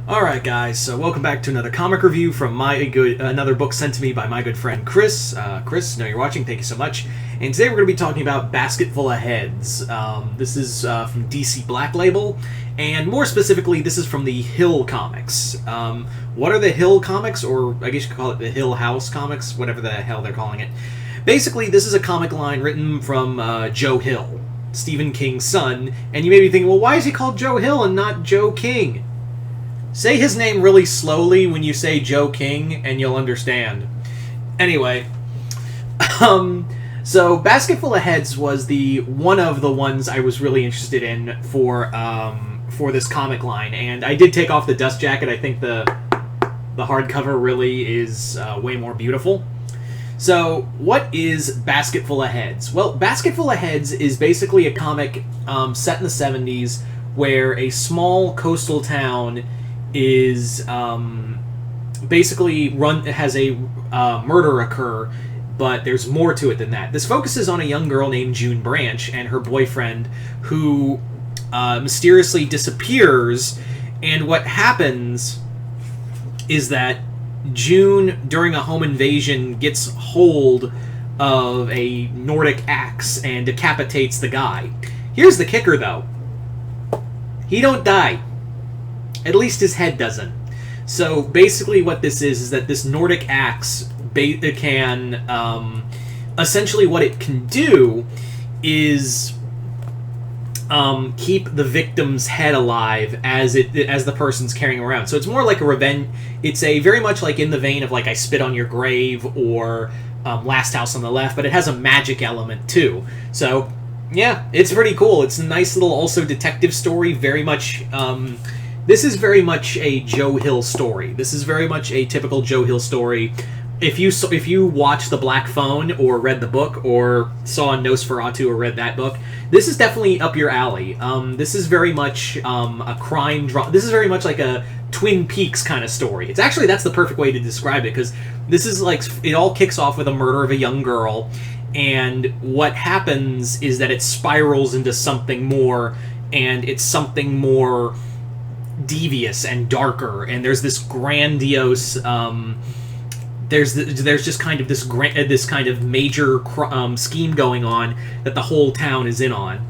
Alright guys, so welcome back to another comic review from another book sent to me by my good friend Chris. Chris, know you're watching, thank you so much. And today we're going to be talking about Basketful of Heads. This is from DC Black Label, and more specifically, this is from the Hill Comics. What are the Hill Comics, or I guess you could call it the Hill House Comics, whatever the hell they're calling it. Basically, this is a comic line written from Joe Hill, Stephen King's son, and you may be thinking, well, why is he called Joe Hill and not Joe King? Say his name really slowly when you say Joe King, and you'll understand. Anyway, so Basketful of Heads was one of the ones I was really interested in for this comic line, and I did take off the dust jacket. I think the hardcover really is way more beautiful. So, what is Basketful of Heads? Well, Basketful of Heads is basically a comic set in the 70s where a small coastal town is basically has a murder occur, but there's more to it than that. This focuses on a young girl named June Branch and her boyfriend who mysteriously disappears, and what happens is that June, during a home invasion, gets hold of a Nordic axe and decapitates the guy. Here's the kicker, though. He don't die. At least his head doesn't. So basically what this is that this Nordic axe can... essentially what it can do is keep the victim's head alive as the person's carrying around. So it's more like a revenge... It's very much like in the vein of like I Spit on Your Grave or Last House on the Left, but it has a magic element too. So yeah, it's pretty cool. It's a nice little also detective story, very much... this is very much a Joe Hill story. This is very much a typical Joe Hill story. If you watched The Black Phone or read the book or saw Nosferatu or read that book, this is definitely up your alley. This is very much a crime drama. This is very much like a Twin Peaks kind of story. It's actually, that's the perfect way to describe it, because this is like, it all kicks off with a murder of a young girl, and what happens is that it spirals into something more, and it's something more devious and darker, and there's this grandiose there's just kind of this kind of major scheme going on that the whole town is in on.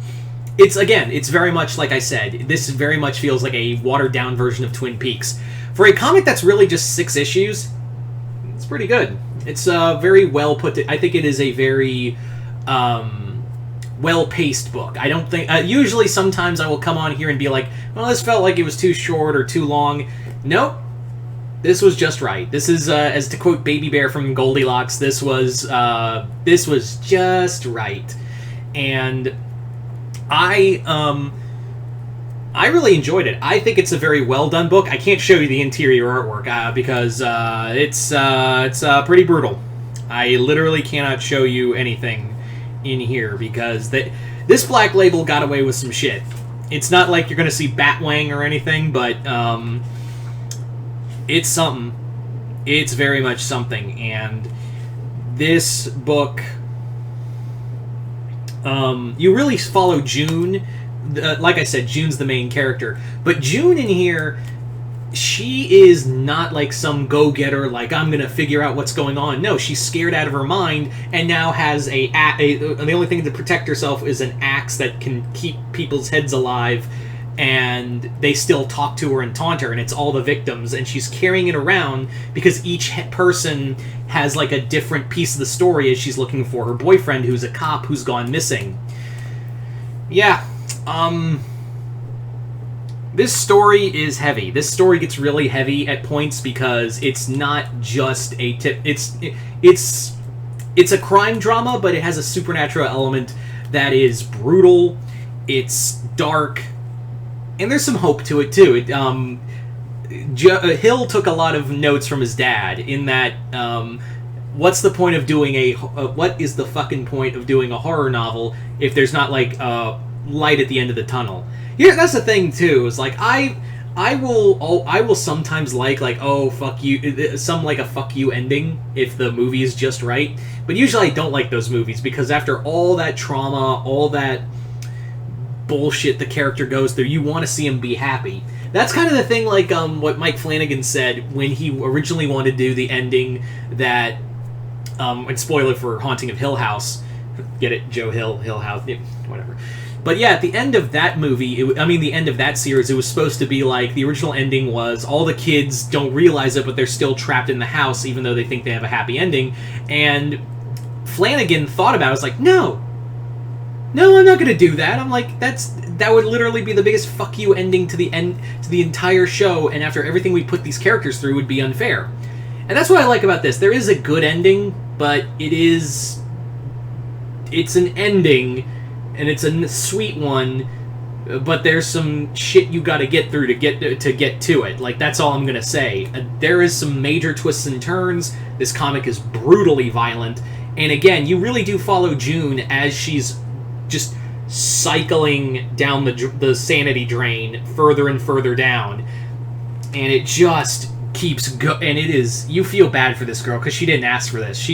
It's very much like I said, this very much feels like a watered down version of Twin Peaks. For a comic that's really just 6 issues, it's pretty good. It's very well put I think it is a very well-paced book. I don't think... usually, sometimes I will come on here and be like, well, this felt like it was too short or too long. Nope. This was just right. This is, as to quote Baby Bear from Goldilocks, this was just right. And I really enjoyed it. I think it's a very well-done book. I can't show you the interior artwork, because it's pretty brutal. I literally cannot show you anything in here, because this Black Label got away with some shit. It's not like you're going to see Batwang or anything, but it's something. It's very much something, and this book, you really follow June. Like I said, June's the main character, but June in here, she is not like some go-getter, like, I'm gonna figure out what's going on. No, she's scared out of her mind, and now has the only thing to protect herself is an axe that can keep people's heads alive, and they still talk to her and taunt her, and it's all the victims, and she's carrying it around because each person has like a different piece of the story as she's looking for her boyfriend, who's a cop who's gone missing. Yeah, this story is heavy. This story gets really heavy at points because it's not just a it's a crime drama, but it has a supernatural element that is brutal. It's dark, and there's some hope to it too. Hill took a lot of notes from his dad in that. What's the point of doing what is the fucking point of doing a horror novel if there's not like light at the end of the tunnel? Yeah, that's the thing too. It's like I will sometimes like oh fuck you, some like a fuck you ending if the movie is just right. But usually I don't like those movies because after all that trauma, all that bullshit the character goes through, you want to see him be happy. That's kind of the thing, like what Mike Flanagan said when he originally wanted to do the ending that, and spoiler for Haunting of Hill House, get it, Joe Hill, Hill House, yeah, whatever. But yeah, at the end of that movie, the end of that series, it was supposed to be like, the original ending was all the kids don't realize it, but they're still trapped in the house, even though they think they have a happy ending. And Flanagan thought about it, was like, no, I'm not going to do that. I'm like, that would literally be the biggest fuck you ending to the entire show, and after everything we put these characters through would be unfair. And that's what I like about this. There is a good ending, but it's an ending, and it's a sweet one, but there's some shit you got to get through to get to it. Like, that's all I'm gonna say. There is some major twists and turns. This comic is brutally violent, and again, you really do follow June as she's just cycling down the sanity drain further and further down, and it just keeps going. And it is, you feel bad for this girl because she didn't ask for this.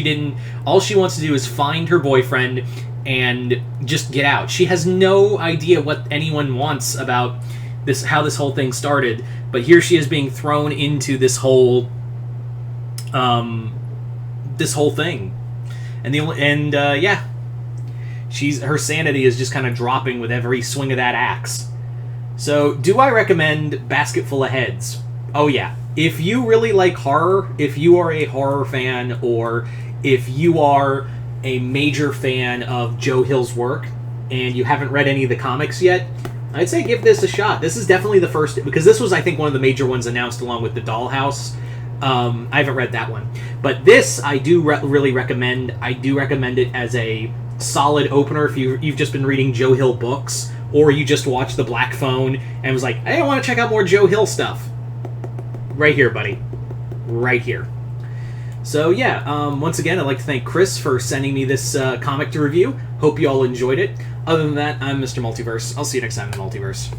All she wants to do is find her boyfriend and just get out. She has no idea what anyone wants about this, how this whole thing started, but here she is being thrown into this whole thing, and her sanity is just kind of dropping with every swing of that axe. So, do I recommend Basketful of Heads? Oh yeah. If you really like horror, if you are a horror fan, or if you are a major fan of Joe Hill's work, and you haven't read any of the comics yet, I'd say give this a shot. This is definitely the first, because this was, I think, one of the major ones announced along with the Dollhouse. I haven't read that one. But this, I do really recommend. I do recommend it as a solid opener if you've just been reading Joe Hill books, or you just watched The Black Phone and was like, hey, I want to check out more Joe Hill stuff. Right here, buddy. Right here. So yeah, once again, I'd like to thank Chris for sending me this comic to review. Hope you all enjoyed it. Other than that, I'm Mr. Multiverse. I'll see you next time in the Multiverse.